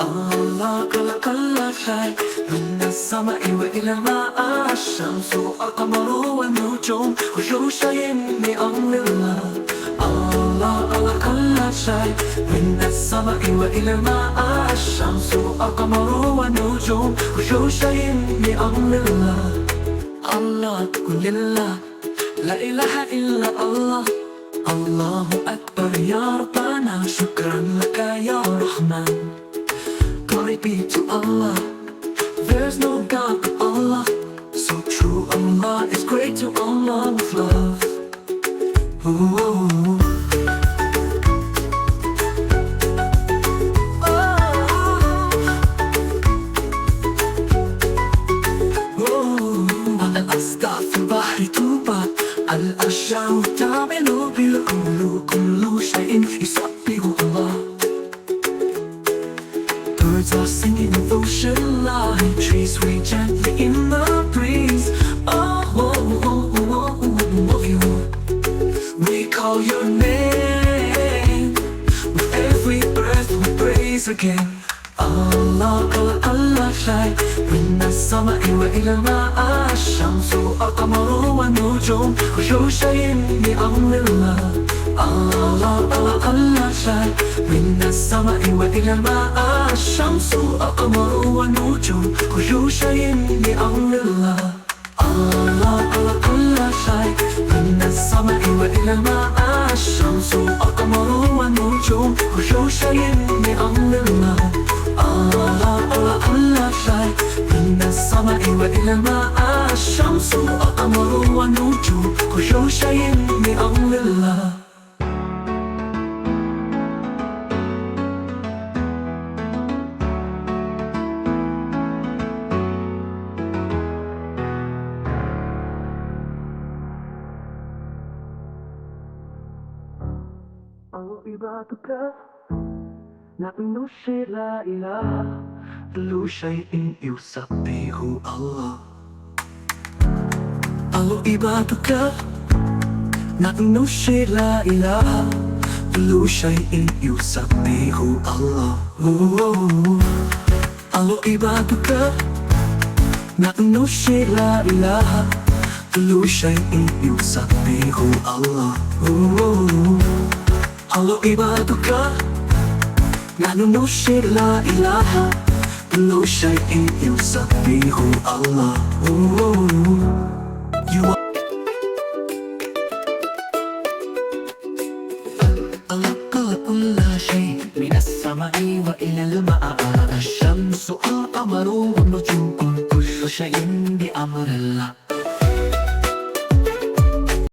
الله خلق كل شيء من السماء وإلى الماء الشمس والقمر والنجوم كل شيء بأمر الله الله خلق كل شيء من السماء وإلى الماء الشمس والقمر والنجوم كل شيء بأمر الله الله قل لله لا إله إلا الله الله أكبر يا ربنا شكرا لك يا رحمن. Glory be to Allah, there's no God but Allah. So true, Allah is great to Allah with love. Ooh. الأصداف في البحر توبة الأشجار تعمل بالقلوب كل شيء يسبح الله. Birds are singing in the ocean line, trees sway gently in the breeze. We call your name, with every breath we praise again. الله خلق كل شيء من السماء وإلى الماء الشمس والقمر والنجوم كل شيء بأمر الله الله خلق كل شيء من السماء وإلى الماء الشمس والقمر والنجوم كل شيء بأمر الله الله خلق كل شيء من السماء وإلى الماء الشمس والقمر والنجوم كل شيء بأمر الله الله خلق كل شيء من السماء وإلى الماء الشمس والقمر والنجوم كل شيء بأمر الله. عبادك نحن لا إله كل شيء يسبح الله عبادك نحن لا إله كل شيء يسبح الله عبادك نحن لا إله كل شيء يسبح الله عبادك نحن نشهد لا إله كل شيء يسبح الله. خلق كل شيء من السماء وإلى الماء الشمس والقمر والنجوم كل شيء بأمر الله